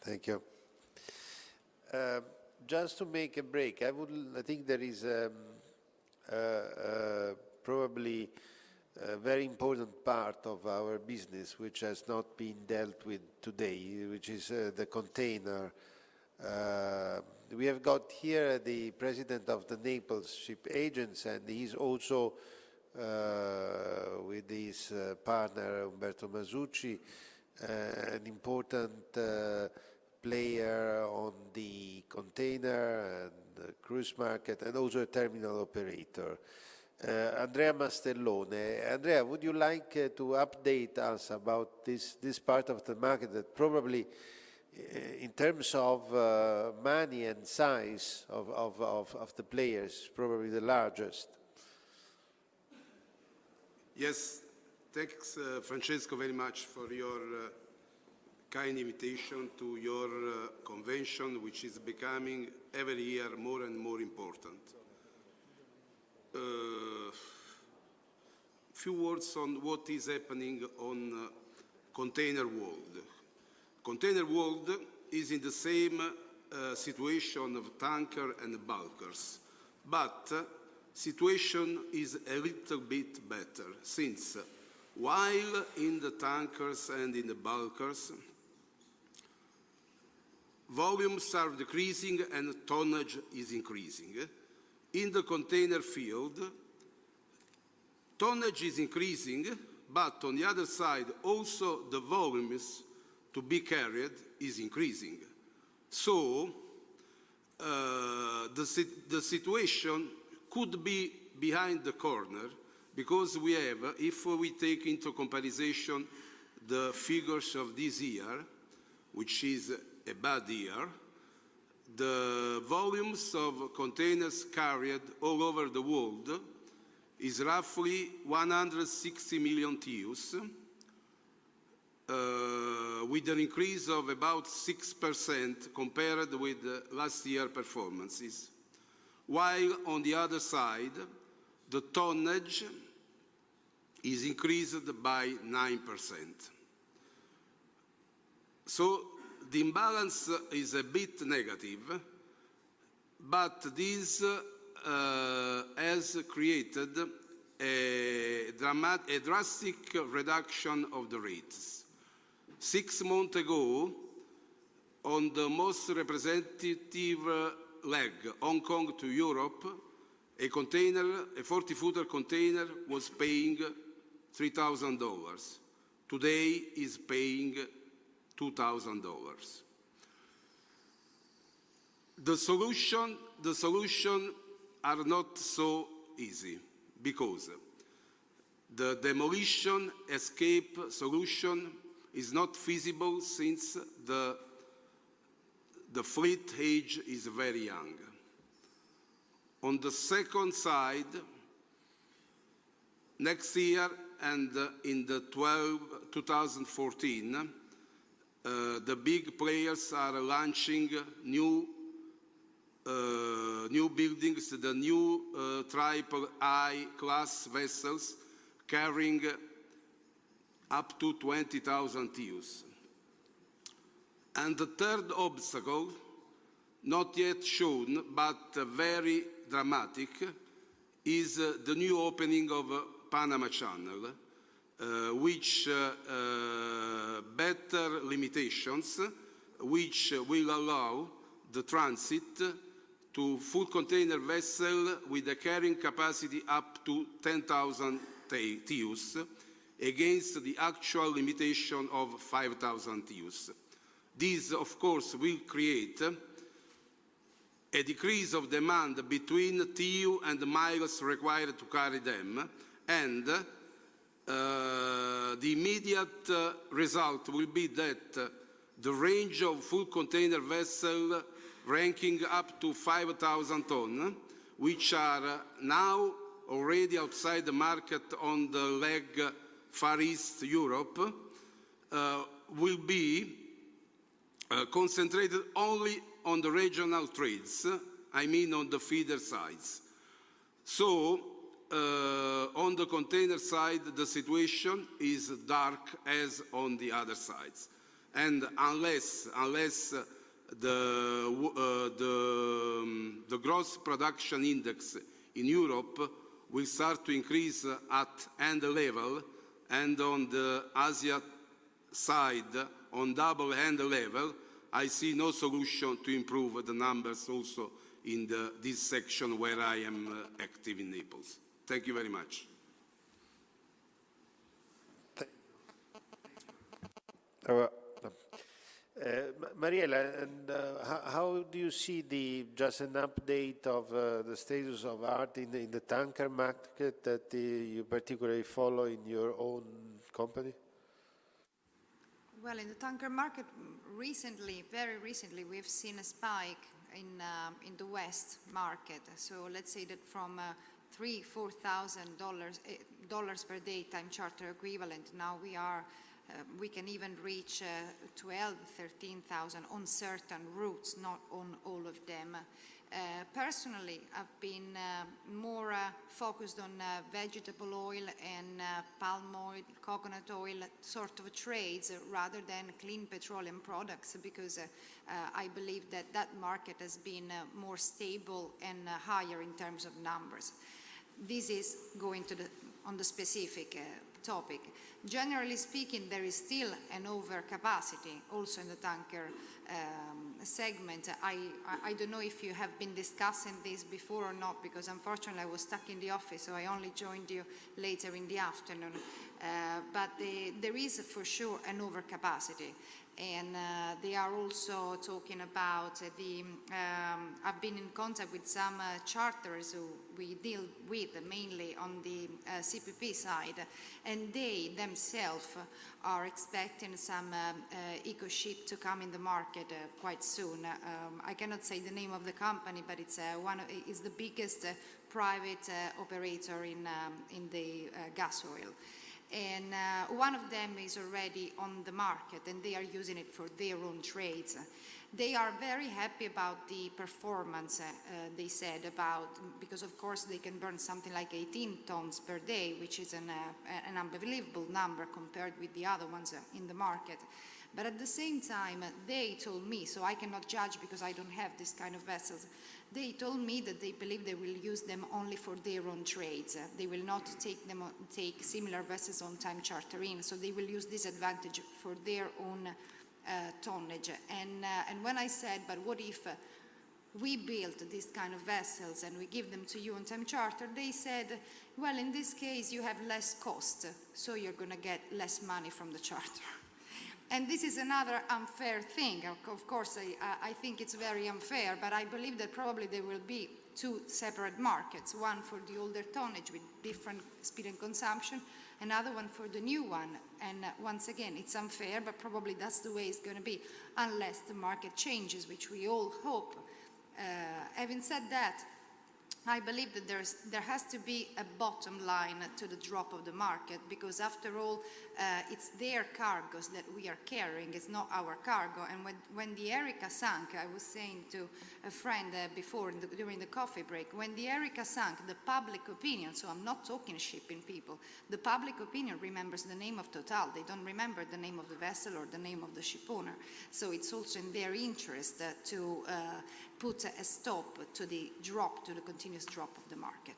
Thank you. Just to make a break, I think there is probably a very important part of our business which has not been dealt with today, which is the container. We have got here the president of the Naples Ship Agents, and he's also with his partner Umberto Masucci, an important player on the container and the cruise market, and also a terminal operator. Andrea Mastellone. Andrea, would you like to update us about this part of the market that probably, in terms of money and size of the players, is probably the largest? Yes, thanks, Francesco, very much for your kind invitation to your convention, which is becoming every year more and more important. Few words on what is happening on container world. Container world is in the same situation of tanker and bulkers, but situation is a little bit better, since while in the tankers and in the bulkers, volumes are decreasing and tonnage is increasing. In the container field, tonnage is increasing, but on the other side, also the volumes to be carried is increasing. So the situation could be behind the corner, because we have, if we take into comparison the figures of this year, which is a bad year, the volumes of containers carried all over the world is roughly 160 million TEUs, with an increase of about 6% compared with last year performances. While on the other side, the tonnage is increased by 9%. So the imbalance is a bit negative, but this has created a drastic reduction of the rates. 6 months ago, on the most representative leg, Hong Kong to Europe, a 40-footer container was paying $3,000. Today is paying $2,000. The solution are not so easy, because the demolition escape solution is not feasible, since the fleet age is very young. On the second side, next year and in the 2014, the big players are launching new buildings, the new triple I class vessels carrying up to 20,000 TEUs. And the third obstacle, not yet shown but very dramatic, is the new opening of Panama Channel, which better limitations, which will allow the transit to full container vessel with a carrying capacity up to 10,000 TEUs, against the actual limitation of 5,000 TEUs. This, of course, will create a decrease of demand between TEU and the miles required to carry them, and the immediate result will be that the range of full container vessels ranking up to 5,000 tons, which are now already outside the market on the leg Far East Europe, will be concentrated only on the regional trades, I mean on the feeder sides. So, on the container side, the situation is dark as on the other sides. And unless the gross production index in Europe will start to increase at end level, and on the Asia side, on double hand level, I see no solution to improve the numbers also in this section where I am active in Naples. Thank you very much. Mariela, and how do you see just an update of the status of art in the tanker market that you particularly follow in your own company? Well, in the tanker market, recently, very recently, we've seen a spike in the West market. So let's say that from $3,000-4,000 per day time charter equivalent, now we can even reach 12,000-13,000 on certain routes, not on all of them. Personally, I've been more focused on vegetable oil and palm oil, coconut oil sort of trades rather than clean petroleum products, because I believe that that market has been more stable and higher in terms of numbers. This is going to on the specific topic. Generally speaking, there is still an overcapacity also in the tanker segment. I don't know if you have been discussing this before or not, because unfortunately I was stuck in the office, so I only joined you later in the afternoon. But there is for sure an overcapacity. And they are also talking about I've been in contact with some charterers who we deal with mainly on the CPP side, and they themselves are expecting some eco ship to come in the market quite soon. I cannot say the name of the company, but it's it's the biggest private operator in the gas oil. And one of them is already on the market, and they are using it for their own trades. They are very happy about the performance, they said, because of course they can burn something like 18 tons per day, which is an unbelievable number compared with the other ones in the market. But at the same time, they told me, so I cannot judge because I don't have this kind of vessels, they told me that they believe they will use them only for their own trades. They will not take similar vessels on time charter in, so they will use this advantage for their own tonnage. And when I said, but what if we built these kind of vessels and we give them to you on time charter, they said, well, in this case you have less cost, so you're going to get less money from the charter. And this is another unfair thing. Of course, I think it's very unfair, but I believe that probably there will be two separate markets, one for the older tonnage with different speed and consumption, another one for the new one. And once again, it's unfair, but probably that's the way it's going to be, unless the market changes, which we all hope. Having said that, I believe that there has to be a bottom line to the drop of the market, because after all, it's their cargoes that we are carrying, it's not our cargo. And when the Erika sank, I was saying to a friend before during the coffee break, when the Erika sank, the public opinion, so I'm not talking shipping people, the public opinion remembers the name of Total. They don't remember the name of the vessel or the name of the ship owner. So it's also in their interest to put a stop to the continuous drop of the market.